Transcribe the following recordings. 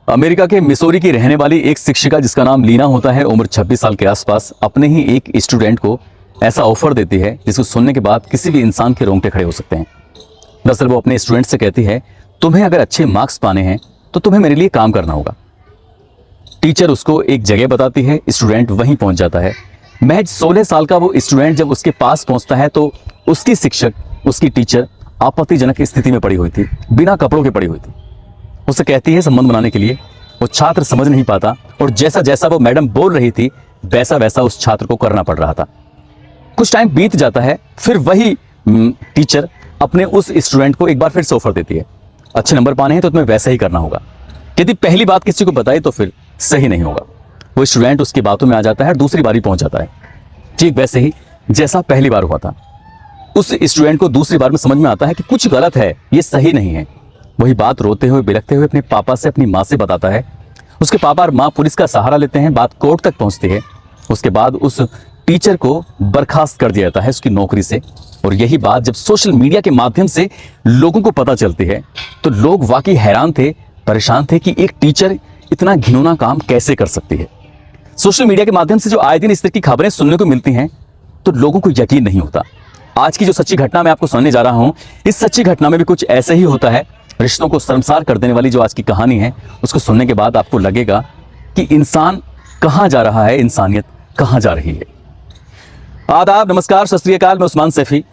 America के Missouri की रहने वाली एक शिक्षिका जिसका नाम लीना होता है, उम्र 26 साल के आसपास, अपने ही एक स्टूडेंट को ऐसा ऑफर देती है जिसको सुनने के बाद किसी भी इंसान के रोंगटे खड़े हो सकते हैं। दरअसल वो अपने स्टूडेंट से कहती है, तुम्हें अगर अच्छे मार्क्स पाने हैं तो तुम्हें मेरे लिए काम करना होगा। टीचर उसको एक जगह बताती है, स्टूडेंट वहीं पहुंच जाता है। महज 16 साल का वो स्टूडेंट जब उसके पास पहुंचता है तो उसकी शिक्षक, उसकी टीचर आपत्तिजनक स्थिति में पड़ी हुई थी, बिना कपड़ों के पड़ी हुई थी। उससे कहती है संबंध बनाने के लिए। वो छात्र समझ नहीं पाता और जैसा जैसा वो मैडम बोल रही थी वैसा वैसा उस छात्र को करना पड़ रहा था। कुछ टाइम बीत जाता है, फिर वही टीचर अपने उस स्टूडेंट को एक बार फिर से ऑफर देती है, अच्छे नंबर पाने हैं तो तुम्हें वैसा ही करना होगा। यदि पहली बात किसी को बताई तो फिर सही नहीं होगा। वो स्टूडेंट उसकी बातों में आ जाता है और दूसरी बारी पहुंच जाता है, ठीक वैसे ही जैसा पहली बार हुआ था। उस स्टूडेंट को दूसरी बार में समझ में आता है कि कुछ गलत है, ये सही नहीं है। वही बात रोते हुए बिलखते हुए अपने पापा से, अपनी माँ से बताता है। उसके पापा और माँ पुलिस का सहारा लेते हैं, बात कोर्ट तक पहुंचती है। उसके बाद उस टीचर को बर्खास्त कर दिया जाता है उसकी नौकरी से। और यही बात जब सोशल मीडिया के माध्यम से लोगों को पता चलती है तो लोग वाकई हैरान थे, परेशान थे कि एक टीचर इतना घिनौना काम कैसे कर सकती है। सोशल मीडिया के माध्यम से जो आए दिन इस तरह की खबरें सुनने को मिलती हैं तो लोगों को यकीन नहीं होता। आज की जो सच्ची घटना मैं आपको सुनाने जा रहा हूं, इस सच्ची घटना में भी कुछ ऐसा ही होता है। रिश्तों को शर्मसार कर देने वाली जो आज की कहानी है, उसको सुनने के बाद आपको लगेगा कि इंसान कहां जा रहा है, इंसानियत कहां जा रही है। आदाब, नमस्कार, सत श्री अकाल। मैं उस्मान सैफी।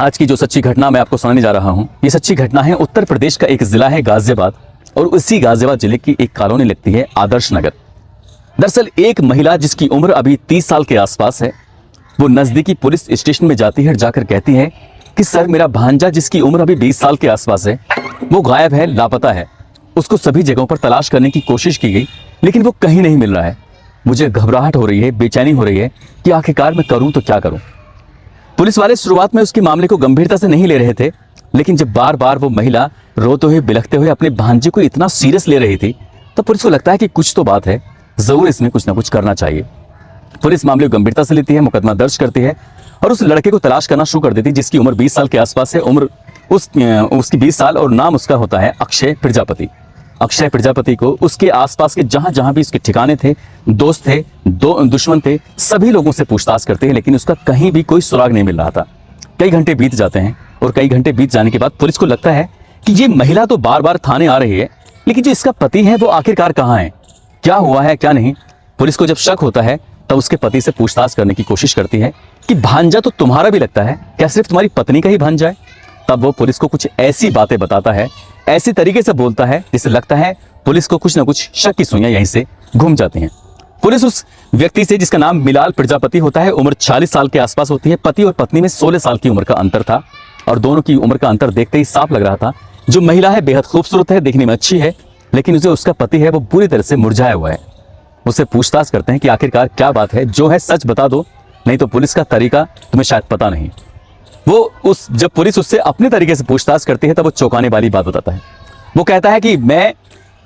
आज की जो सच्ची घटना मैं आपको सुनाने जा रहा हूं, ये सच्ची घटना है उत्तर प्रदेश का एक जिला है गाजियाबाद, और उसी गाजियाबाद जिले की एक कॉलोनी लगती है आदर्श नगर। दरअसल एक महिला जिसकी उम्र अभी 30 साल के आसपास है, वो नजदीकी पुलिस स्टेशन में जाती है और जाकर कहती है कि सर, मेरा भांजा जिसकी उम्र अभी 20 साल के आसपास है वो गायब है, लापता है। उसको सभी जगहों पर तलाश करने की कोशिश की गई लेकिन वो कहीं नहीं मिल रहा है। मुझे घबराहट हो रही है, बेचैनी हो रही है कि आखिरकार मैं करूं तो क्या करूं। पुलिस वाले शुरुआत में उसके मामले को गंभीरता से नहीं ले रहे थे, लेकिन जब बार बार वो महिला रोते हुए बिलखते हुए अपने भांजे को इतना सीरियस ले रही थी तो पुलिस को लगता है कि कुछ तो बात है, जरूर इसमें कुछ ना कुछ करना चाहिए। पुलिस मामले को गंभीरता से लेती है, मुकदमा दर्ज करती है और उस लड़के को तलाश करना शुरू कर देती है जिसकी उम्र 20 साल के आसपास है। उम्र उसकी 20 साल और नाम उसका होता है अक्षय प्रजापति। अक्षय प्रजापति को उसके आसपास के जहां जहां भी उसके ठिकाने थे, दोस्त थे, दुश्मन थे, सभी लोगों से पूछताछ करते हैं लेकिन उसका कहीं भी कोई सुराग नहीं मिल रहा था। कई घंटे बीत जाते हैं और कई घंटे बीत जाने के बाद पुलिस को लगता है कि ये महिला तो बार बार थाने आ रही है, लेकिन जो इसका पति है वो आखिरकार कहाँ है, क्या हुआ है क्या नहीं। पुलिस को जब शक होता है तब उसके पति से पूछताछ करने की कोशिश करती है कि भांजा तो तुम्हारा भी लगता है, क्या सिर्फ तुम्हारी पत्नी का ही भांजा है। तब वो पुलिस को कुछ ऐसी बातें बताता है, ऐसी तरीके से बोलता है जिससे लगता है पुलिस को कुछ ना कुछ शक की सुइयां यहीं से घूम जाती हैं। पुलिस उस व्यक्ति से, जिसका नाम मिलाल प्रजापति होता है, उम्र 40 साल के आसपास होती है, पति और पत्नी में 16 साल की उम्र का अंतर था और दोनों की उम्र का अंतर देखते ही साफ लग रहा था। जो महिला है बेहद खूबसूरत है, देखने में अच्छी है, लेकिन जो उसका पति है वो पूरी तरह से मुरझाया हुआ है। उससे पूछताछ करते हैं कि आखिरकार क्या बात है, जो है सच बता दो, नहीं तो पुलिस का तरीका तुम्हें शायद पता नहीं। जब पुलिस उससे अपने तरीके से पूछताछ करती है तब वो चौंकाने वाली बात बताता है। वो कहता है कि मैं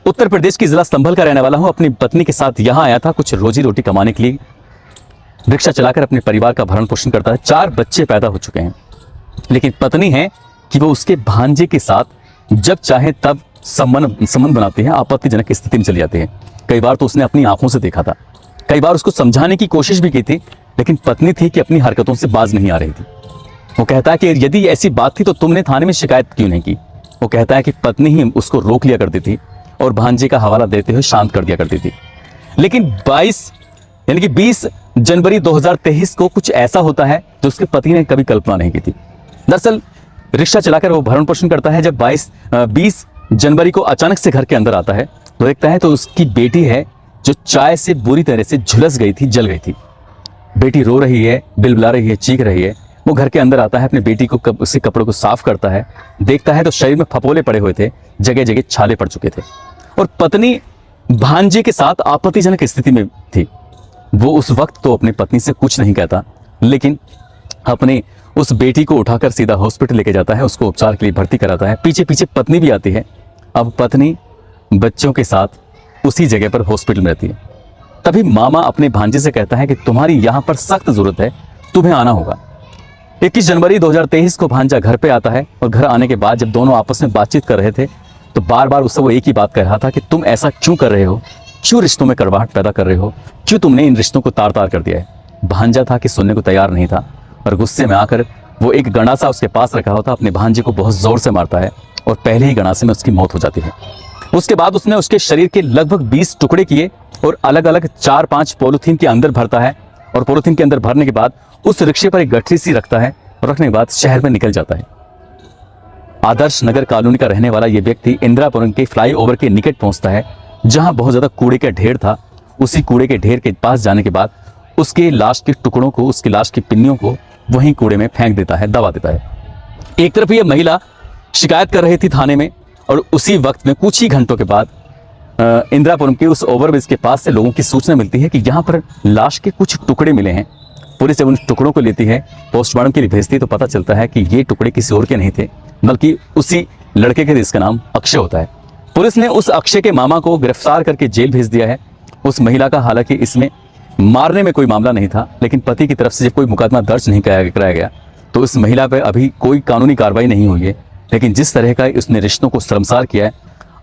उत्तर प्रदेश की जिला संभल का रहने वाला हूं, अपनी पत्नी के साथ यहां आया था कुछ रोजी रोटी कमाने के लिए। रिक्शा चलाकर अपने परिवार का भरण पोषण करता है, 4 बच्चे पैदा हो चुके हैं, लेकिन पत्नी है कि वो उसके भांजे के साथ जब चाहे तब संबंध बनाती है, आपत्तिजनक स्थिति में चली जाती है। कई बार तो उसने अपनी आंखों से देखा था, कई बार उसको समझाने की कोशिश भी की थी, लेकिन पत्नी थी कि अपनी हरकतों से बाज नहीं आ रही थी। वो कहता है कि यदि ऐसी बात थी तो तुमने थाने में शिकायत क्यों नहीं की। वो कहता है कि पत्नी ही उसको रोक लिया करती थी और भांजे का हवाला देते हुए शांत कर दिया करती थी। लेकिन 20 जनवरी 2023 को कुछ ऐसा होता है जो उसके पति ने कभी कल्पना नहीं की थी। दरअसल रिक्शा चलाकर वो भरण पोषण करता है। जब 20 जनवरी को अचानक से घर के अंदर आता है तो देखता है तो उसकी बेटी है जो चाय से बुरी तरह से झुलस गई थी, जल गई थी। बेटी रो रही है, बिलबिला रही है, चीख रही है। वो घर के अंदर आता है, अपनी बेटी को उसके कपड़ों को साफ करता है, देखता है तो शरीर में फपोले पड़े हुए थे, जगह जगह छाले पड़ चुके थे और पत्नी भांजे के साथ आपत्तिजनक स्थिति में थी। वो उस वक्त तो अपनी पत्नी से कुछ नहीं कहता, लेकिन अपने उस बेटी को उठाकर सीधा हॉस्पिटल लेके जाता है, उसको उपचार के लिए भर्ती कराता है। पीछे पीछे पत्नी भी आती है। अब पत्नी बच्चों के साथ उसी जगह पर हॉस्पिटल में रहती है। तभी मामा अपने भांजे से कहता है कि तुम्हारी यहाँ पर सख्त जरूरत है, तुम्हें आना होगा। 21 जनवरी 2023 को भांजा घर पे आता है और घर आने के बाद जब दोनों आपस में बातचीत कर रहे थे तो बार बार उससे वो एक ही बात कह रहा था कि तुम ऐसा क्यों कर रहे हो, क्यों रिश्तों में कड़वाहट पैदा कर रहे हो, क्यों तुमने इन रिश्तों को तार तार कर दिया है। भांजा था कि सुनने को तैयार नहीं था और गुस्से में आकर वो एक गंडासा उसके पास रखा होता अपने भांजे को बहुत जोर से मारता है और पहले ही गंडासे में उसकी मौत हो जाती है। उसके बाद उसने उसके शरीर के लगभग 20 टुकड़े किए और अलग अलग 4-5 पॉलीथीन के अंदर भरता है और पॉलीथीन के अंदर भरने के बाद उस रिक्शे पर एक गठरी सी रखता है और रखने के बाद शहर में निकल जाता है। आदर्श नगर कॉलोनी का रहने वाला यह व्यक्ति इंदिरापुरम के फ्लाईओवर के निकट पहुंचता है जहां बहुत ज्यादा कूड़े का ढेर था। उसी कूड़े के ढेर के पास जाने के बाद उसके लाश के टुकड़ों को, उसकी लाश की पिन्नियों को वहीं कूड़े में फेंक देता है, दबा देता है। एक तरफ यह महिला शिकायत कर रही थी थाने में और उसी वक्त में कुछ ही घंटों के बाद इंदिरापुरम के उस ओवरब्रिज के पास से लोगों की सूचना मिलती है कि यहाँ पर लाश के कुछ टुकड़े मिले हैं। पुलिस जब उन टुकड़ों को लेती है, पोस्टमार्टम के लिए भेजती है तो पता चलता है कि ये टुकड़े किसी और के नहीं थे बल्कि उसी लड़के के, जिसका नाम अक्षय होता है। पुलिस ने उस अक्षय के मामा को गिरफ्तार करके जेल भेज दिया है। उस महिला का हालांकि इसमें मारने में कोई मामला नहीं था, लेकिन पति की तरफ से जब कोई मुकदमा दर्ज नहीं कराया गया तो इस महिला पर अभी कोई कानूनी कार्रवाई नहीं हुई है। लेकिन जिस तरह का उसने रिश्तों को शर्मसार किया है,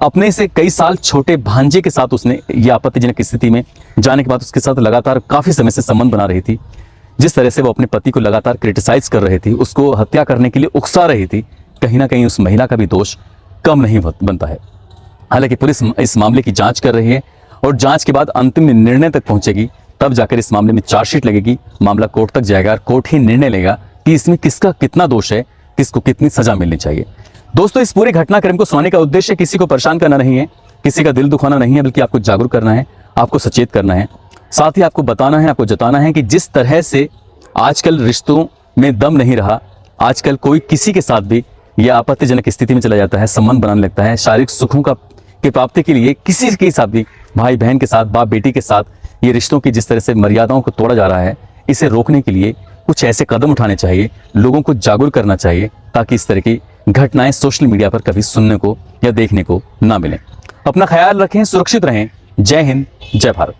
अपने से कई साल छोटे भांजे के साथ उसने ये आपत्तिजनक स्थिति में जाने के बाद उसके साथ लगातार काफी समय से संबंध बना रही थी, जिस तरह से वो अपने पति को लगातार क्रिटिसाइज कर रही थी, उसको हत्या करने के लिए उकसा रही थी, कहीं ना कहीं उस महिला का भी दोष कम नहीं बनता है। हालांकि पुलिस इस मामले की जांच कर रही है और जांच के बाद अंतिम निर्णय तक पहुंचेगी, तब जाकर इस मामले में चार्जशीट लगेगी, मामला कोर्ट तक जाएगा और कोर्ट ही निर्णय लेगा कि इसमें किसका कितना दोष है, किसको कितनी सजा मिलनी चाहिए। दोस्तों, इस पूरे घटनाक्रम को सुनाने का उद्देश्य किसी को परेशान करना नहीं है, किसी का दिल दुखाना नहीं है, बल्कि आपको जागरूक करना है, आपको सचेत करना है, साथ ही आपको बताना है, आपको जताना है कि जिस तरह से आजकल रिश्तों में दम नहीं रहा, आजकल कोई किसी के साथ भी यह आपत्तिजनक स्थिति में चला जाता है, संबंध बनाने लगता है, शारीरिक सुखों की प्राप्ति के लिए किसी के साथ भी, भाई बहन के साथ, बाप बेटी के साथ, ये रिश्तों की जिस तरह से मर्यादाओं को तोड़ा जा रहा है, इसे रोकने के लिए कुछ ऐसे कदम उठाने चाहिए, लोगों को जागरूक करना चाहिए, ताकि इस तरह की घटनाएं सोशल मीडिया पर कभी सुनने को या देखने को ना मिलें। अपना ख्याल रखें, सुरक्षित रहें। जय हिंद, जय भारत।